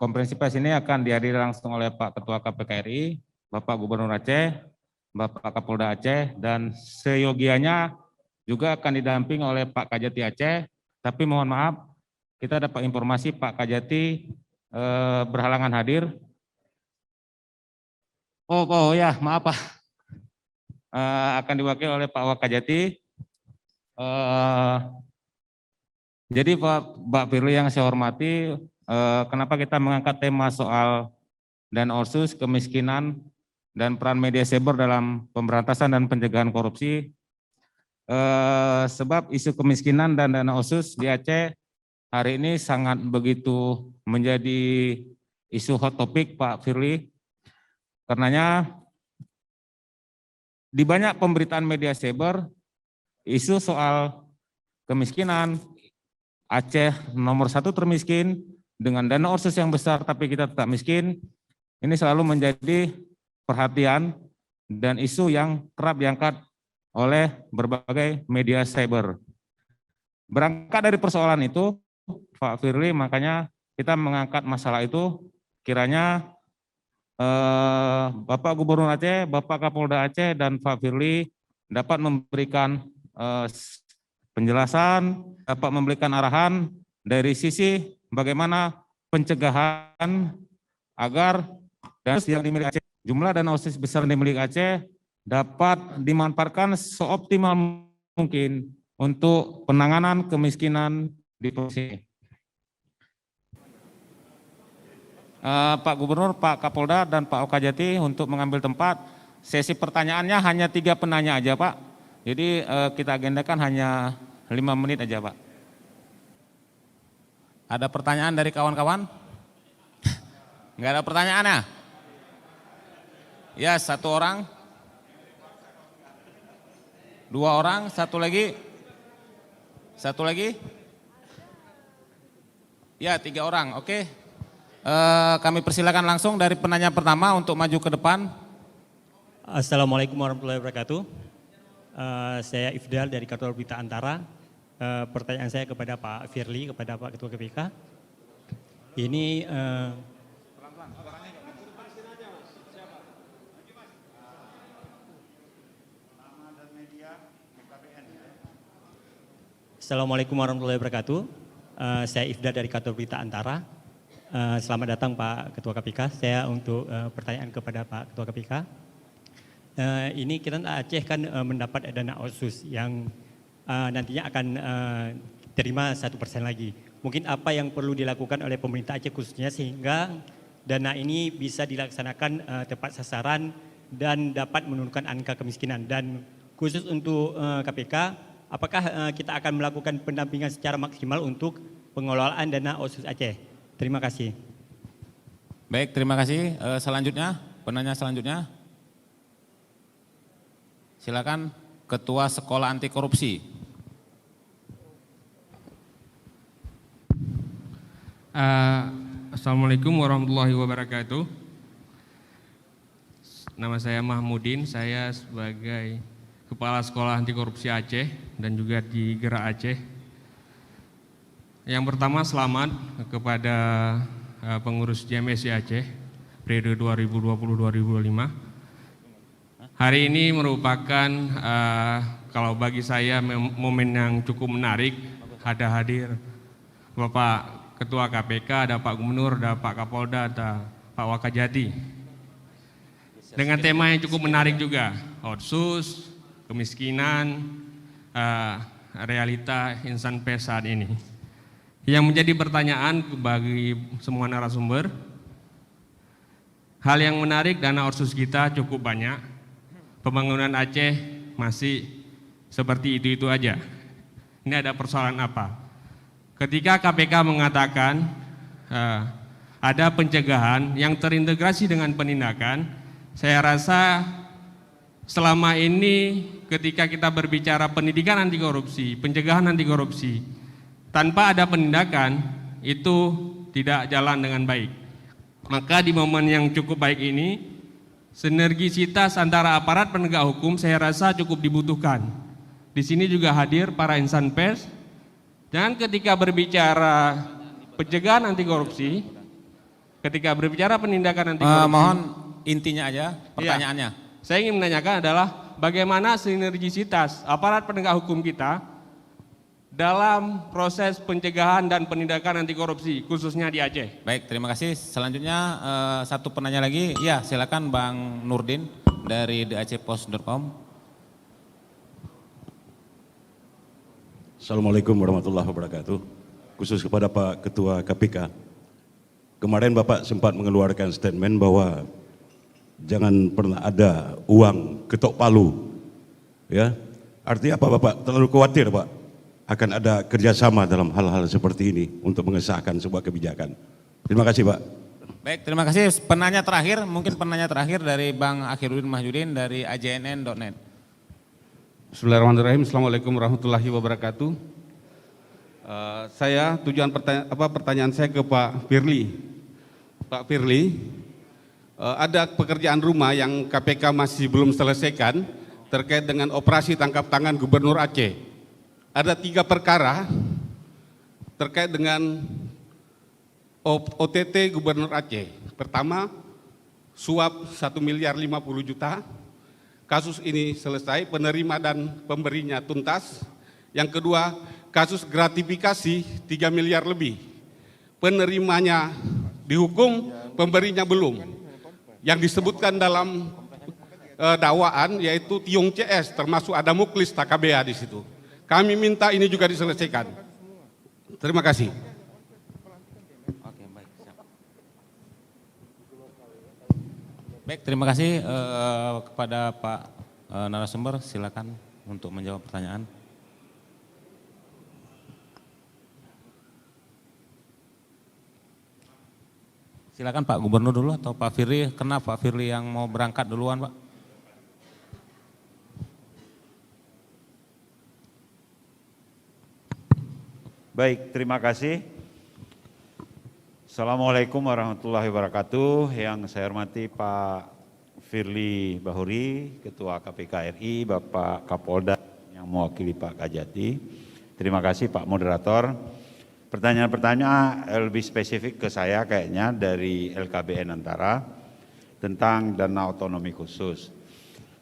Konferensi pers ini akan dihadiri langsung oleh Pak Ketua KPK RI, Bapak Gubernur Aceh, Bapak Kapolda Aceh, dan seyogianya juga akan didamping oleh Pak Kajati Aceh. Tapi mohon maaf, kita dapat informasi Pak Kajati berhalangan hadir. Oh ya, maaf Pak. Akan diwakili oleh Pak Wakajati. Jadi Pak Firly yang saya hormati, kenapa kita mengangkat tema soal dana otsus, kemiskinan, dan peran media cyber dalam pemberantasan dan pencegahan korupsi. Sebab isu kemiskinan dan dana otsus di Aceh hari ini sangat begitu menjadi isu hot topic Pak Firly. Karenanya di banyak pemberitaan media cyber, isu soal kemiskinan, Aceh nomor 1 termiskin, dengan dana otsus yang besar tapi kita tetap miskin, ini selalu menjadi perhatian dan isu yang kerap diangkat oleh berbagai media cyber. Berangkat dari persoalan itu, Pak Firly, makanya kita mengangkat masalah itu, kiranya Bapak Gubernur Aceh, Bapak Kapolda Aceh, dan Pak Firly dapat memberikan penjelasan, dapat memberikan arahan dari sisi bagaimana pencegahan agar dana yang dimiliki Aceh, jumlah dana otsus besar yang dimiliki Aceh dapat dimanfaatkan seoptimal mungkin untuk penanganan kemiskinan di provinsi. Pak Gubernur, Pak Kapolda, dan Pak Okajati untuk mengambil tempat. Sesi pertanyaannya hanya 3 penanya aja Pak. Jadi kita agendakan hanya 5 menit aja Pak. Ada pertanyaan dari kawan-kawan? Enggak ada pertanyaannya? Ya, 1 orang. 2 orang, 1 lagi. 1 lagi. Ya, 3 orang, oke. Kami persilakan langsung dari penanya pertama untuk maju ke depan. Assalamualaikum warahmatullahi wabarakatuh. Saya Ifdal dari Kantor Berita Antara. Pertanyaan saya kepada Pak Firly, kepada Pak Ketua KPK. Ini Assalamualaikum warahmatullahi wabarakatuh. Saya Ifdal dari Kantor Berita Antara. Selamat datang Pak Ketua KPK. Saya untuk pertanyaan kepada Pak Ketua KPK. Ini kita Aceh kan mendapat dana otsus yang nantinya akan terima 1% lagi. Mungkin apa yang perlu dilakukan oleh pemerintah Aceh khususnya sehingga dana ini bisa dilaksanakan tepat sasaran dan dapat menurunkan angka kemiskinan. Dan khusus untuk KPK, apakah kita akan melakukan pendampingan secara maksimal untuk pengelolaan dana otsus Aceh? Terima kasih. Baik, terima kasih. Selanjutnya, penanya selanjutnya. Silakan Ketua Sekolah Anti Korupsi. Assalamualaikum warahmatullahi wabarakatuh. Nama saya Mahmudin, saya sebagai Kepala Sekolah Anti Korupsi Aceh dan juga di Gerak Aceh. Yang pertama selamat kepada pengurus JMSI Aceh periode 2020-2025. Hari ini merupakan kalau bagi saya momen yang cukup menarik, ada hadir Bapak Ketua KPK, ada Pak Gubernur, ada Pak Kapolda, ada Pak Wakajati. Dengan tema yang cukup menarik juga, otsus, kemiskinan, realita insan pers saat ini. Yang menjadi pertanyaan bagi semua narasumber, hal yang menarik, dana otsus kita cukup banyak, pembangunan Aceh masih seperti itu-itu aja. Ini ada persoalan apa? Ketika KPK mengatakan ada pencegahan yang terintegrasi dengan penindakan, saya rasa selama ini ketika kita berbicara pendidikan anti korupsi, pencegahan anti korupsi, tanpa ada penindakan itu tidak jalan dengan baik. Maka di momen yang cukup baik ini, sinergisitas antara aparat penegak hukum saya rasa cukup dibutuhkan. Di sini juga hadir para insan pers. Dan ketika berbicara pencegahan anti korupsi, ketika berbicara penindakan anti korupsi. Mohon intinya aja pertanyaannya. Saya ingin menanyakan adalah bagaimana sinergisitas aparat penegak hukum kita dalam proses pencegahan dan penindakan anti korupsi khususnya di Aceh. Baik, terima kasih. Selanjutnya satu penanya lagi. Ya, silakan Bang Nurdin dari theacehpost.com. Assalamualaikum warahmatullahi wabarakatuh. Khusus kepada Pak Ketua KPK. Kemarin Bapak sempat mengeluarkan statement bahwa jangan pernah ada uang ketok palu. Ya, artinya apa Bapak? Terlalu khawatir Pak akan ada kerjasama dalam hal-hal seperti ini untuk mengesahkan sebuah kebijakan. Terima kasih Pak. Baik, terima kasih. Penanya terakhir, mungkin penanya terakhir dari Bang Akhiruddin Mahjudin dari ajnn.net. Bismillahirrahmanirrahim. Assalamualaikum warahmatullahi wabarakatuh. Pertanyaan saya ke Pak Firly. Pak Firly, ada pekerjaan rumah yang KPK masih belum selesaikan terkait dengan operasi tangkap tangan Gubernur Aceh. Ada 3 perkara terkait dengan OTT Gubernur Aceh. Pertama, suap 1 miliar 50 juta. Kasus ini selesai, penerima dan pemberinya tuntas. Yang kedua, kasus gratifikasi 3 miliar lebih. Penerimanya dihukum, pemberinya belum. Yang disebutkan dalam dakwaan yaitu Tiong CS, termasuk ada Muklis TKBA di situ. Kami minta ini juga diselesaikan. Terima kasih. Oke, baik. Siap. Baik, terima kasih kepada Pak narasumber. Silakan untuk menjawab pertanyaan. Silakan Pak Gubernur dulu atau Pak Firly. Kenapa Pak Firly yang mau berangkat duluan, Pak? Baik, terima kasih. Assalamualaikum warahmatullahi wabarakatuh. Yang saya hormati Pak Firly Bahuri, Ketua KPK RI, Bapak Kapolda yang mewakili Pak Kajati. Terima kasih Pak Moderator. Pertanyaan-pertanyaan lebih spesifik ke saya kayaknya dari LKBN Antara tentang dana otonomi khusus.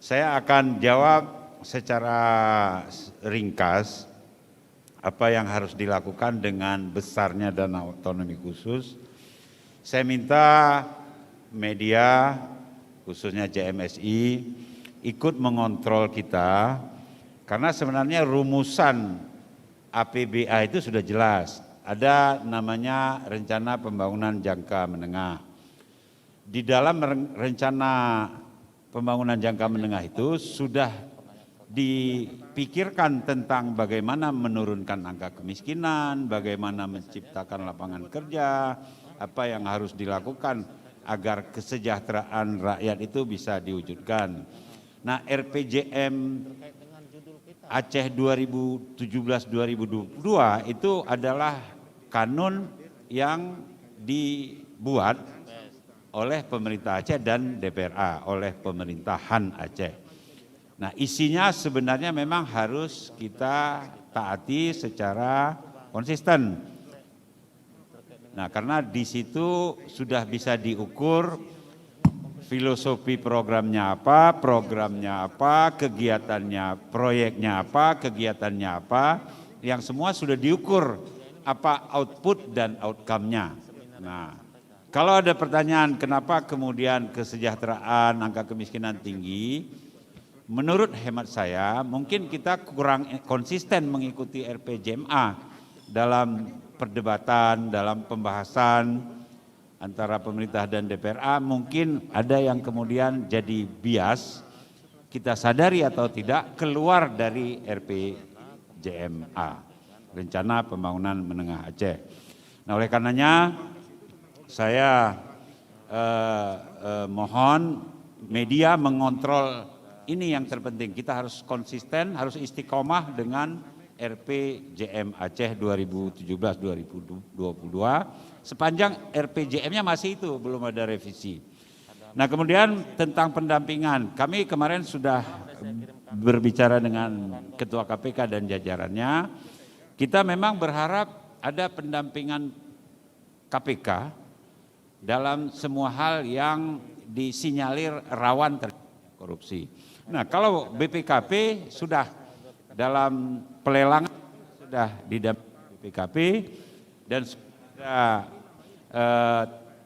Saya akan jawab secara ringkas apa yang harus dilakukan dengan besarnya dana otonomi khusus. Saya minta media khususnya JMSI ikut mengontrol kita karena sebenarnya rumusan APBA itu sudah jelas. Ada namanya rencana pembangunan jangka menengah. Di dalam rencana pembangunan jangka menengah itu sudah dipikirkan tentang bagaimana menurunkan angka kemiskinan, bagaimana menciptakan lapangan kerja, apa yang harus dilakukan agar kesejahteraan rakyat itu bisa diwujudkan. Nah, RPJM Aceh 2017-2022 itu adalah kanun yang dibuat oleh pemerintah Aceh dan DPRA, oleh pemerintahan Aceh. Nah, isinya sebenarnya memang harus kita taati secara konsisten. Nah, karena di situ sudah bisa diukur filosofi programnya apa, kegiatannya, proyeknya apa, kegiatannya apa, yang semua sudah diukur apa output dan outcome-nya. Nah, kalau ada pertanyaan kenapa kemudian kesejahteraan, angka kemiskinan tinggi, menurut hemat saya mungkin kita kurang konsisten mengikuti RPJMA dalam perdebatan, dalam pembahasan antara pemerintah dan DPRA. Mungkin ada yang kemudian jadi bias, kita sadari atau tidak, keluar dari RPJMA, Rencana Pembangunan Menengah Aceh. Nah, oleh karenanya saya mohon media mengontrol ini yang terpenting. Kita harus konsisten, harus istiqomah dengan RPJM Aceh 2017-2022. Sepanjang RPJM-nya masih itu, belum ada revisi. Nah, kemudian tentang pendampingan, kami kemarin sudah berbicara dengan Ketua KPK dan jajarannya. Kita memang berharap ada pendampingan KPK dalam semua hal yang disinyalir rawan terjadi korupsi. Nah, kalau BPKP sudah dalam pelelangan sudah didampingi BPKP dan sudah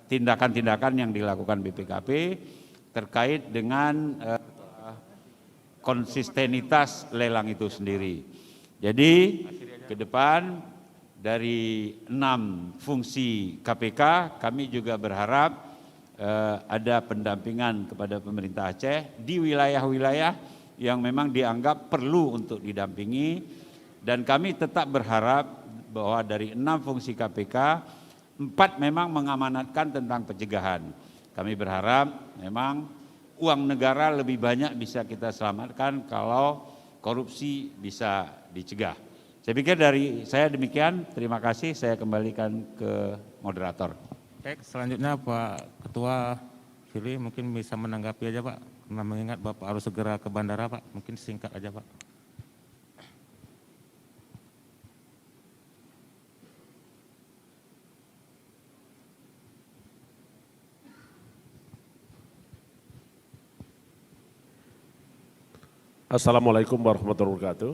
tindakan-tindakan yang dilakukan BPKP terkait dengan konsistenitas lelang itu sendiri. Jadi ke depan dari 6 fungsi KPK kami juga berharap ada pendampingan kepada pemerintah Aceh di wilayah-wilayah yang memang dianggap perlu untuk didampingi, dan kami tetap berharap bahwa dari 6 fungsi KPK 4 memang mengamanatkan tentang pencegahan. Kami berharap memang uang negara lebih banyak bisa kita selamatkan kalau korupsi bisa dicegah. Saya pikir dari saya demikian, terima kasih, saya kembalikan ke moderator. Baik, selanjutnya Pak Ketua Firly mungkin bisa menanggapi aja Pak, karena mengingat Bapak harus segera ke bandara Pak, mungkin singkat aja Pak. Assalamualaikum warahmatullahi wabarakatuh.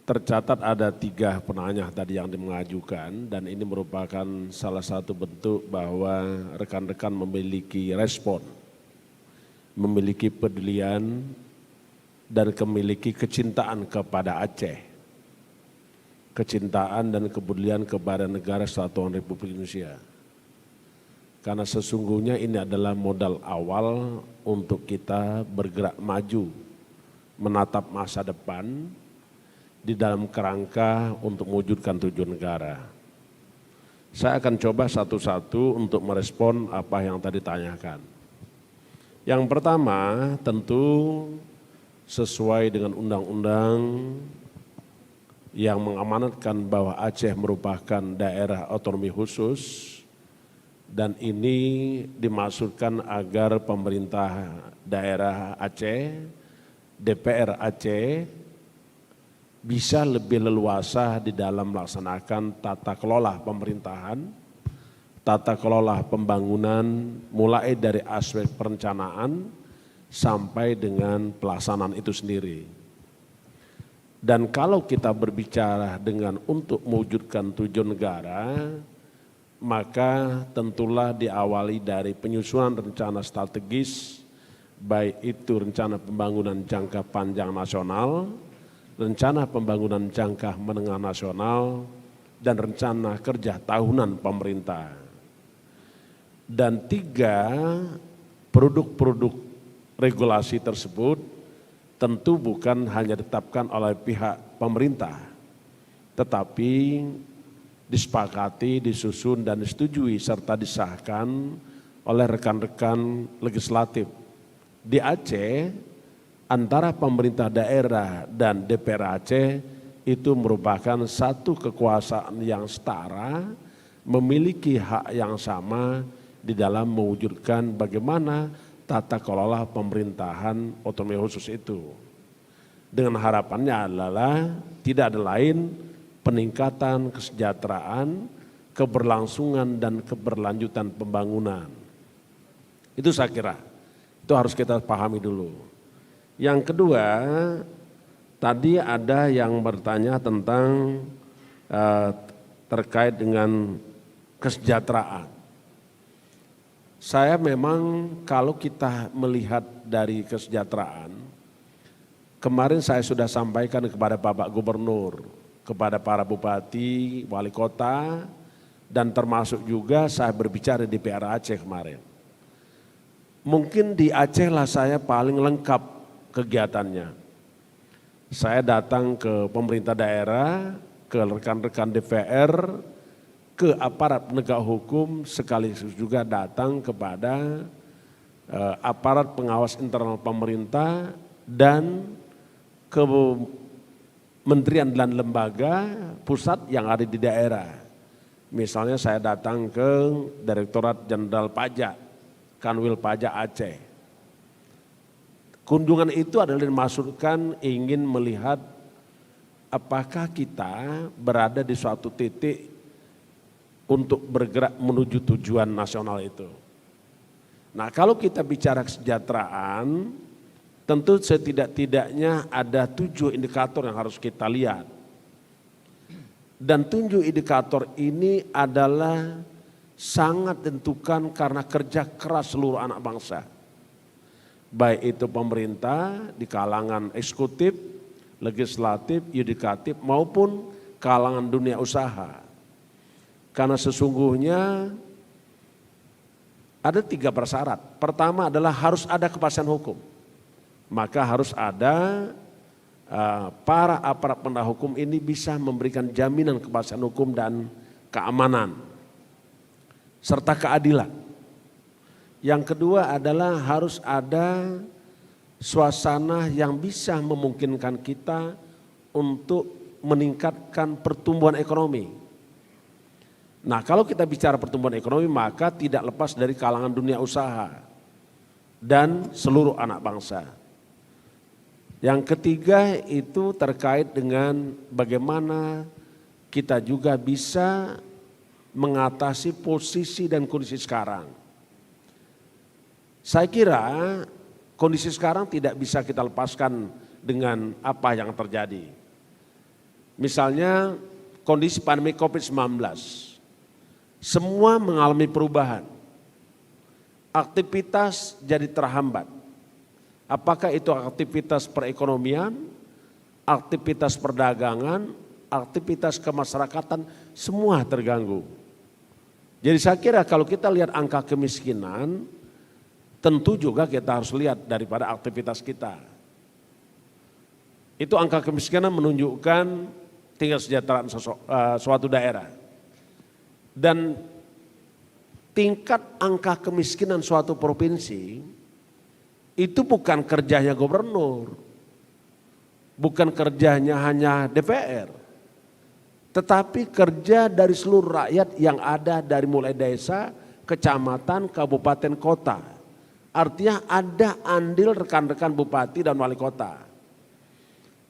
Tercatat ada 3 penanya tadi yang mengajukan, dan ini merupakan salah satu bentuk bahwa rekan-rekan memiliki respon, memiliki pedulian, dan memiliki kecintaan kepada Aceh. Kecintaan dan kepedulian kepada negara Kesatuan Republik Indonesia. Karena sesungguhnya ini adalah modal awal untuk kita bergerak maju, menatap masa depan di dalam kerangka untuk mewujudkan tujuan negara. Saya akan coba satu-satu untuk merespon apa yang tadi ditanyakan. Yang pertama tentu sesuai dengan undang-undang yang mengamanatkan bahwa Aceh merupakan daerah otonomi khusus, dan ini dimaksudkan agar pemerintah daerah Aceh, DPR Aceh bisa lebih leluasa di dalam melaksanakan tata kelola pemerintahan, tata kelola pembangunan mulai dari aspek perencanaan sampai dengan pelaksanaan itu sendiri. Dan kalau kita berbicara dengan untuk mewujudkan tujuan negara, maka tentulah diawali dari penyusunan rencana strategis, baik itu rencana pembangunan jangka panjang nasional, rencana pembangunan jangka menengah nasional, dan rencana kerja tahunan pemerintah. Dan 3 produk-produk regulasi tersebut tentu bukan hanya ditetapkan oleh pihak pemerintah, tetapi disepakati, disusun, dan disetujui serta disahkan oleh rekan-rekan legislatif. Di Aceh, antara pemerintah daerah dan DPR Aceh itu merupakan satu kekuasaan yang setara, memiliki hak yang sama di dalam mewujudkan bagaimana tata kelola pemerintahan otonomi khusus itu. Dengan harapannya adalah tidak ada lain peningkatan kesejahteraan, keberlangsungan, dan keberlanjutan pembangunan. Itu saya kira, itu harus kita pahami dulu. Yang kedua, tadi ada yang bertanya tentang terkait dengan kesejahteraan. Saya memang kalau kita melihat dari kesejahteraan, kemarin saya sudah sampaikan kepada Bapak Gubernur, kepada para bupati, wali kota, dan termasuk juga saya berbicara di DPR Aceh kemarin. Mungkin di Aceh lah saya paling lengkap kegiatannya. Saya datang ke pemerintah daerah, ke rekan-rekan DPR, ke aparat penegak hukum, sekaligus juga datang kepada aparat pengawas internal pemerintah dan ke kementerian dan lembaga pusat yang ada di daerah. Misalnya saya datang ke Direktorat Jenderal Pajak, Kanwil Pajak Aceh. Kunjungan itu adalah dimaksudkan ingin melihat apakah kita berada di suatu titik untuk bergerak menuju tujuan nasional itu. Nah, kalau kita bicara kesejahteraan, tentu setidak-tidaknya ada 7 indikator yang harus kita lihat. Dan 7 indikator ini adalah sangat ditentukan karena kerja keras seluruh anak bangsa. Baik itu pemerintah di kalangan eksekutif, legislatif, yudikatif maupun kalangan dunia usaha. Karena sesungguhnya ada 3 persyarat. Pertama adalah harus ada kepastian hukum. Maka harus ada para aparat penegak hukum ini bisa memberikan jaminan kepastian hukum dan keamanan serta keadilan. Yang kedua adalah harus ada suasana yang bisa memungkinkan kita untuk meningkatkan pertumbuhan ekonomi. Nah, kalau kita bicara pertumbuhan ekonomi maka tidak lepas dari kalangan dunia usaha dan seluruh anak bangsa. Yang ketiga itu terkait dengan bagaimana kita juga bisa mengatasi posisi dan kondisi sekarang. Saya kira kondisi sekarang tidak bisa kita lepaskan dengan apa yang terjadi. Misalnya kondisi pandemi COVID-19. Semua mengalami perubahan. Aktivitas jadi terhambat. Apakah itu aktivitas perekonomian, aktivitas perdagangan, aktivitas kemasyarakatan, semua terganggu. Jadi saya kira kalau kita lihat angka kemiskinan, tentu juga kita harus lihat daripada aktivitas kita. Itu angka kemiskinan menunjukkan tingkat kesejahteraan suatu daerah. Dan tingkat angka kemiskinan suatu provinsi itu bukan kerjanya gubernur, bukan kerjanya hanya DPR, tetapi kerja dari seluruh rakyat yang ada dari mulai desa, kecamatan, kabupaten, kota. Artinya ada andil rekan-rekan bupati dan wali kota.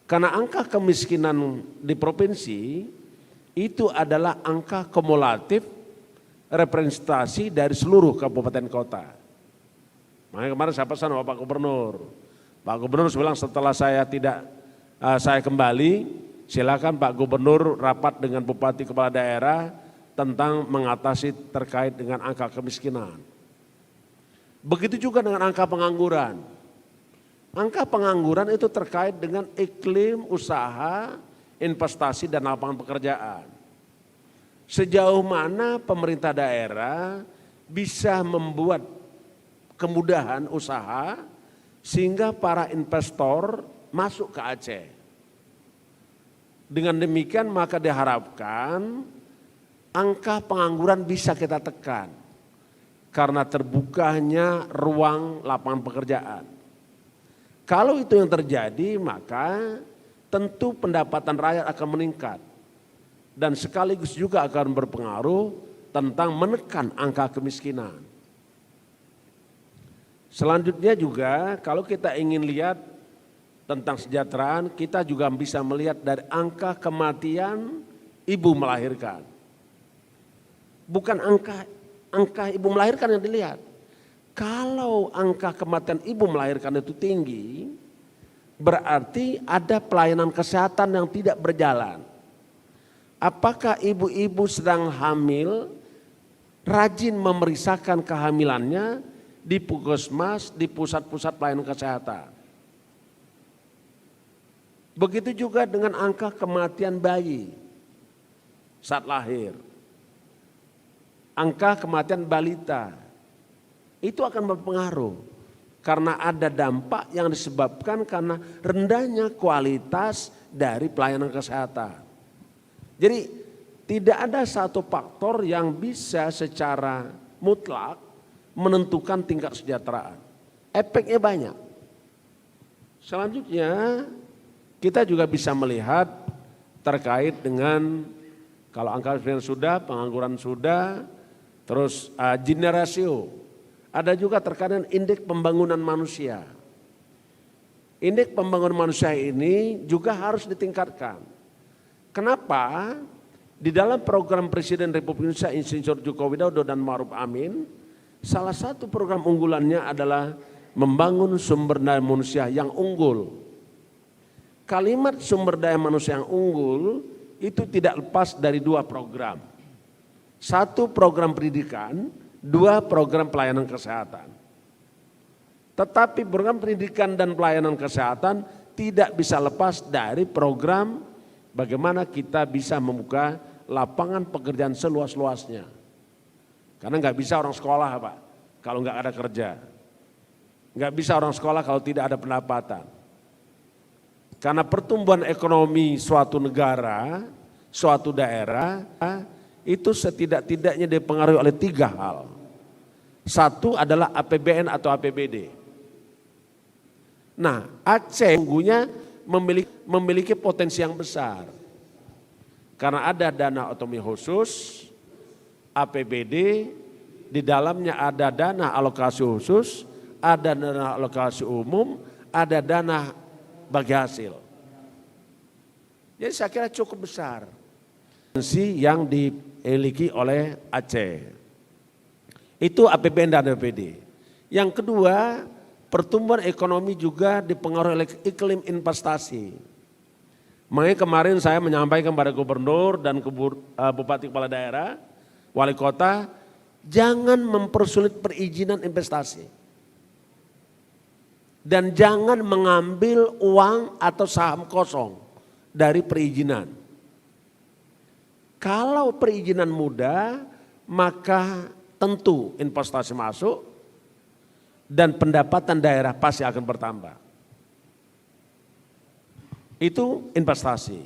Karena angka kemiskinan di provinsi itu adalah angka kumulatif representasi dari seluruh kabupaten kota. Makanya kemarin saya pesan Pak Gubernur. Pak Gubernur bilang setelah saya kembali, silakan Pak Gubernur rapat dengan bupati kepala daerah tentang mengatasi terkait dengan angka kemiskinan. Begitu juga dengan angka pengangguran. Angka pengangguran itu terkait dengan iklim usaha, investasi dan lapangan pekerjaan. Sejauh mana pemerintah daerah bisa membuat kemudahan usaha sehingga para investor masuk ke Aceh. Dengan demikian maka diharapkan angka pengangguran bisa kita tekan karena terbukanya ruang lapangan pekerjaan. Kalau itu yang terjadi maka tentu pendapatan rakyat akan meningkat dan sekaligus juga akan berpengaruh tentang menekan angka kemiskinan. Selanjutnya juga kalau kita ingin lihat tentang kesejahteraan, kita juga bisa melihat dari angka kematian ibu melahirkan. Bukan angka ibu melahirkan yang dilihat. Kalau angka kematian ibu melahirkan itu tinggi, berarti ada pelayanan kesehatan yang tidak berjalan. Apakah ibu-ibu sedang hamil rajin memeriksakan kehamilannya di puskesmas, di pusat-pusat pelayanan kesehatan? Begitu juga dengan angka kematian bayi saat lahir. Angka kematian balita itu akan berpengaruh. Karena ada dampak yang disebabkan karena rendahnya kualitas dari pelayanan kesehatan. Jadi tidak ada satu faktor yang bisa secara mutlak menentukan tingkat kesejahteraan. Efeknya banyak. Selanjutnya kita juga bisa melihat terkait dengan kalau angka kemiskinan sudah, pengangguran sudah, terus Gini rasio. Ada juga terkait dengan indeks pembangunan manusia. Indeks pembangunan manusia ini juga harus ditingkatkan. Kenapa? Di dalam program Presiden Republik Indonesia Insinyur Joko Widodo dan Ma'ruf Amin, salah satu program unggulannya adalah membangun sumber daya manusia yang unggul. Kalimat sumber daya manusia yang unggul itu tidak lepas dari dua program. Satu program pendidikan, dua program pelayanan kesehatan. Tetapi program pendidikan dan pelayanan kesehatan tidak bisa lepas dari program bagaimana kita bisa membuka lapangan pekerjaan seluas-luasnya. Karena nggak bisa orang sekolah Pak, kalau nggak ada kerja. Nggak bisa orang sekolah kalau tidak ada pendapatan. Karena pertumbuhan ekonomi suatu negara, suatu daerah, itu setidak-tidaknya dipengaruhi oleh tiga hal. Satu adalah APBN atau APBD. Nah, Aceh sungguhnya memiliki potensi yang besar. Karena ada dana otonomi khusus, APBD, di dalamnya ada dana alokasi khusus, ada dana alokasi umum, ada dana bagi hasil. Jadi saya kira cukup besar potensi yang dimiliki oleh Aceh. Itu APBN dan APBD. Yang kedua, pertumbuhan ekonomi juga dipengaruhi oleh iklim investasi. Makanya kemarin saya menyampaikan kepada gubernur dan bupati kepala daerah, wali kota, jangan mempersulit perizinan investasi. Dan jangan mengambil uang atau saham kosong dari perizinan. Kalau perizinan mudah, maka tentu investasi masuk dan pendapatan daerah pasti akan bertambah. Itu investasi.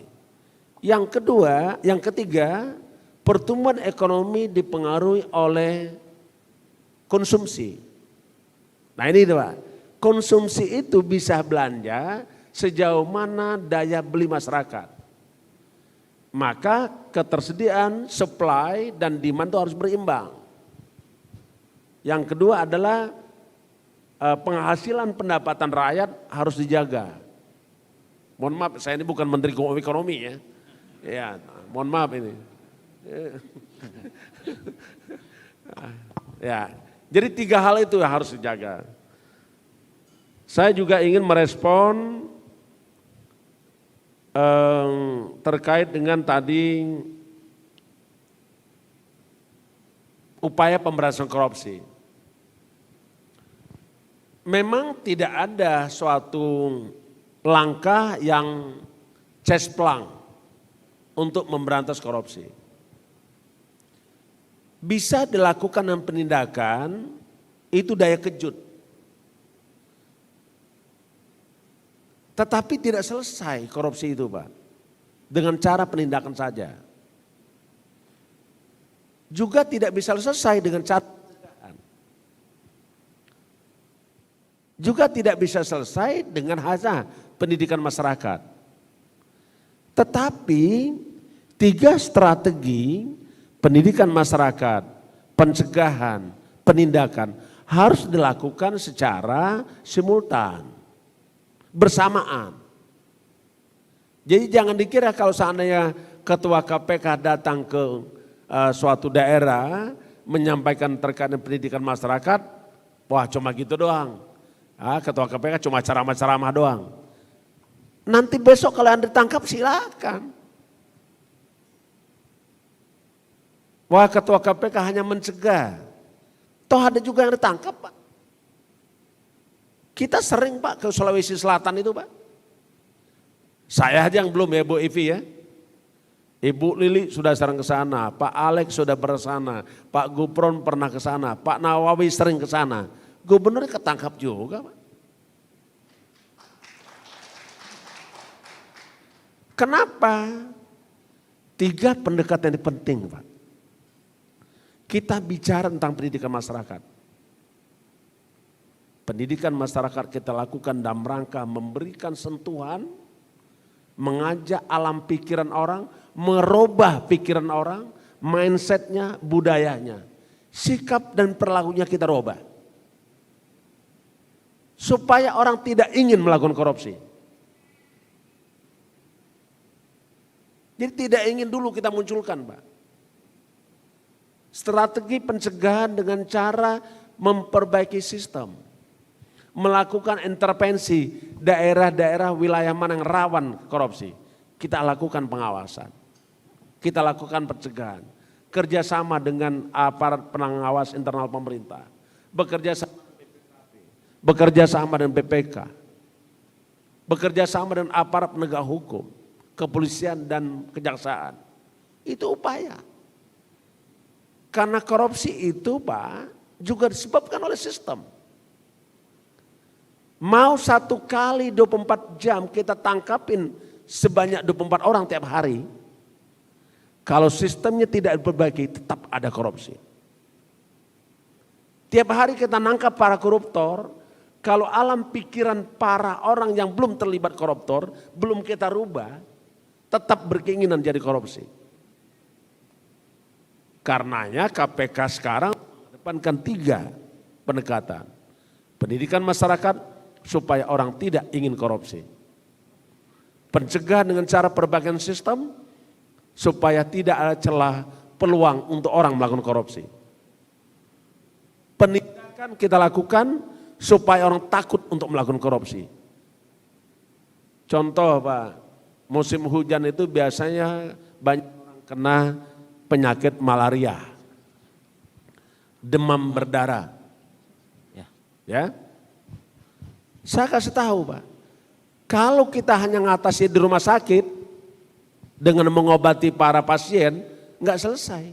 Yang ketiga, pertumbuhan ekonomi dipengaruhi oleh konsumsi. Nah ini Pak. Konsumsi itu bisa belanja sejauh mana daya beli masyarakat. Maka ketersediaan, supply dan demand itu harus berimbang. Yang kedua adalah penghasilan pendapatan rakyat harus dijaga. Mohon maaf, saya ini bukan Menteri Ekonomi ya. Ya, mohon maaf ini. Ya, jadi tiga hal itu harus dijaga. Saya juga ingin merespon terkait dengan tadi upaya pemberantasan korupsi. Memang tidak ada suatu langkah yang cesplang untuk memberantas korupsi. Bisa dilakukan dengan penindakan, itu daya kejut. Tetapi tidak selesai korupsi itu Pak, dengan cara penindakan saja. Juga tidak bisa selesai dengan cara pencegahan. Juga tidak bisa selesai dengan hanya pendidikan masyarakat. Tetapi tiga strategi pendidikan masyarakat, pencegahan, penindakan harus dilakukan secara simultan. Bersamaan. Jadi jangan dikira kalau seandainya ketua KPK datang ke suatu daerah menyampaikan terkait dengan pendidikan masyarakat, wah cuma gitu doang. Ketua KPK cuma ceramah-ceramah doang. Nanti besok kalau Anda ditangkap silakan. Wah ketua KPK hanya mencegah. Toh ada juga yang ditangkap Pak. Kita sering Pak ke Sulawesi Selatan itu Pak. Saya aja yang belum ya Bu Ivi ya. Ibu Lili sudah sering ke sana, Pak Alex sudah pernah ke sana, Pak Gupron pernah ke sana, Pak Nawawi sering ke sana. Gubernur ketangkap juga Pak. Kenapa? Tiga pendekatan yang penting Pak. Kita bicara tentang pendidikan masyarakat. Pendidikan masyarakat kita lakukan dalam rangka memberikan sentuhan, mengajak alam pikiran orang, merubah pikiran orang, mindsetnya, budayanya, sikap dan perilakunya kita rubah. Supaya orang tidak ingin melakukan korupsi. Jadi tidak ingin dulu kita munculkan, Pak. Strategi pencegahan dengan cara memperbaiki sistem. Melakukan intervensi daerah-daerah wilayah mana yang rawan korupsi. Kita lakukan pengawasan. Kita lakukan pencegahan. Kerjasama dengan aparat pengawas internal pemerintah. Bekerja sama dengan BPK. Bekerja sama dengan aparat penegak hukum. Kepolisian dan kejaksaan. Itu upaya. Karena korupsi itu, Pak, juga disebabkan oleh sistem. Mau 1 kali 24 jam kita tangkapin sebanyak 24 orang tiap hari. Kalau sistemnya tidak diperbaiki, tetap ada korupsi. Tiap hari kita nangkap para koruptor, kalau alam pikiran para orang yang belum terlibat koruptor, belum kita rubah, tetap berkeinginan jadi korupsi. Karenanya KPK sekarang mengedepankan 3 pendekatan. Pendidikan masyarakat, supaya orang tidak ingin korupsi. Pencegahan dengan cara perbaikan sistem supaya tidak ada celah peluang untuk orang melakukan korupsi. Penindakan kita lakukan supaya orang takut untuk melakukan korupsi. Contoh, Pak, musim hujan itu biasanya banyak orang kena penyakit malaria, demam berdarah. Ya. Saya kasih tahu, Pak, kalau kita hanya ngatasi di rumah sakit dengan mengobati para pasien, nggak selesai.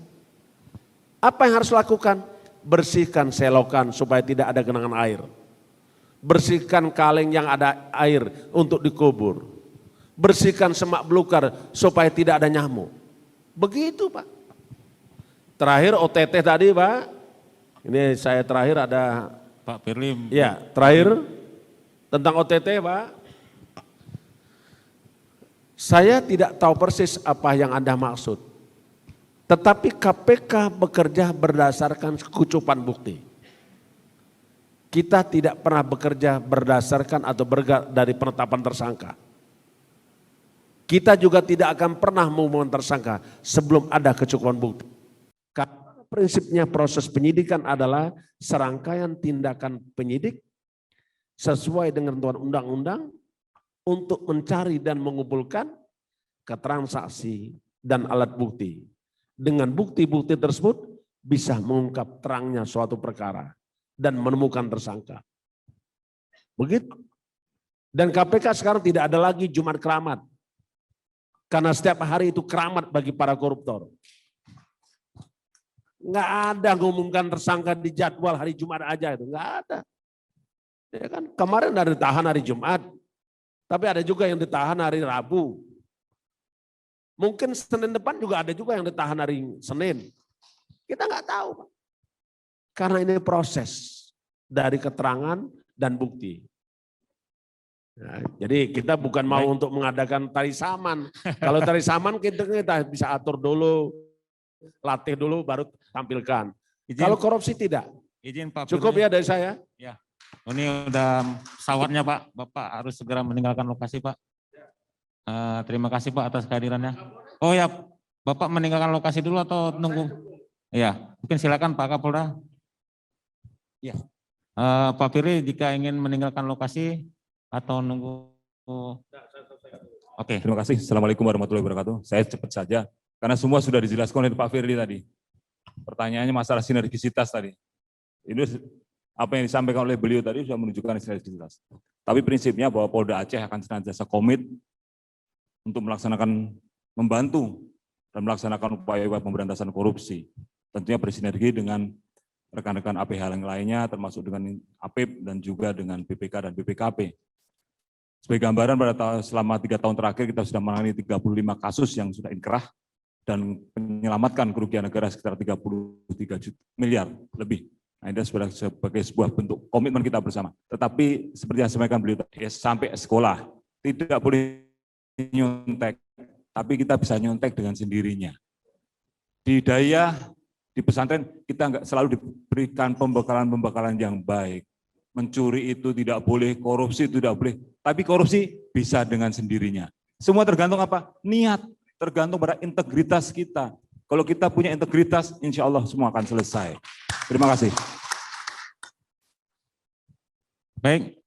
Apa yang harus lakukan? Bersihkan selokan supaya tidak ada genangan air. Bersihkan kaleng yang ada air untuk dikubur. Bersihkan semak belukar supaya tidak ada nyamuk. Begitu, Pak. Terakhir OTT tadi, Pak. Ini saya terakhir ada Pak Firly. Ya, terakhir tentang OTT, Pak. Saya tidak tahu persis apa yang Anda maksud. Tetapi KPK bekerja berdasarkan kecukupan bukti. Kita tidak pernah bekerja berdasarkan atau dari penetapan tersangka. Kita juga tidak akan pernah mengumumkan tersangka sebelum ada kecukupan bukti. Karena prinsipnya proses penyidikan adalah serangkaian tindakan penyidik sesuai dengan ketentuan undang-undang untuk mencari dan mengumpulkan keterangan saksi dan alat bukti. Dengan bukti-bukti tersebut bisa mengungkap terangnya suatu perkara dan menemukan tersangka. Begitu. Dan KPK sekarang tidak ada lagi Jumat keramat. Karena setiap hari itu keramat bagi para koruptor. Nggak ada mengumumkan tersangka di jadwal hari Jumat aja itu, nggak ada. Ya kan? Kemarin ada ditahan hari Jumat, tapi ada juga yang ditahan hari Rabu. Mungkin Senin depan juga ada juga yang ditahan hari Senin. Kita nggak tahu, Pak. Karena ini proses dari keterangan dan bukti. Nah, jadi kita bukan mau untuk mengadakan tari saman. Kalau tari saman kita bisa atur dulu, latih dulu, baru tampilkan. Kalau korupsi tidak. Izin Pak. Cukup ya dari saya. Ya. Ini udah pesawatnya, Pak. Bapak harus segera meninggalkan lokasi, Pak. Terima kasih, Pak, atas kehadirannya. Oh ya, Bapak meninggalkan lokasi dulu atau nunggu? Ya, mungkin silakan Pak Kapolda. Ya, Pak Firly jika ingin meninggalkan lokasi atau nunggu. Oke. Terima kasih. Assalamualaikum warahmatullahi wabarakatuh. Saya cepat saja, karena semua sudah dijelaskan oleh Pak Firly tadi. Pertanyaannya masalah sinergisitas tadi. Ini apa yang disampaikan oleh beliau tadi sudah menunjukkan sinergisitas. Tapi prinsipnya bahwa Polda Aceh akan senantiasa komit untuk melaksanakan, membantu dan melaksanakan upaya-upaya pemberantasan korupsi. Tentunya bersinergi dengan rekan-rekan APH yang lainnya, termasuk dengan APIP dan juga dengan BPK dan BPKP. Sebagai gambaran, selama 3 tahun terakhir kita sudah menangani 35 kasus yang sudah inkrah dan menyelamatkan kerugian negara sekitar 33 miliar lebih. Nah, ini sebagai sebuah bentuk komitmen kita bersama. Tetapi seperti yang disampaikan beliau, ya, sampai sekolah tidak boleh nyontek, tapi kita bisa nyontek dengan sendirinya. Di daya, di pesantren kita nggak selalu diberikan pembekalan yang baik. Mencuri itu tidak boleh, korupsi itu tidak boleh, tapi korupsi bisa dengan sendirinya. Semua tergantung apa? Niat. tergantung pada integritas kita. Kalau kita punya integritas, insya Allah semua akan selesai. Terima kasih. Baik.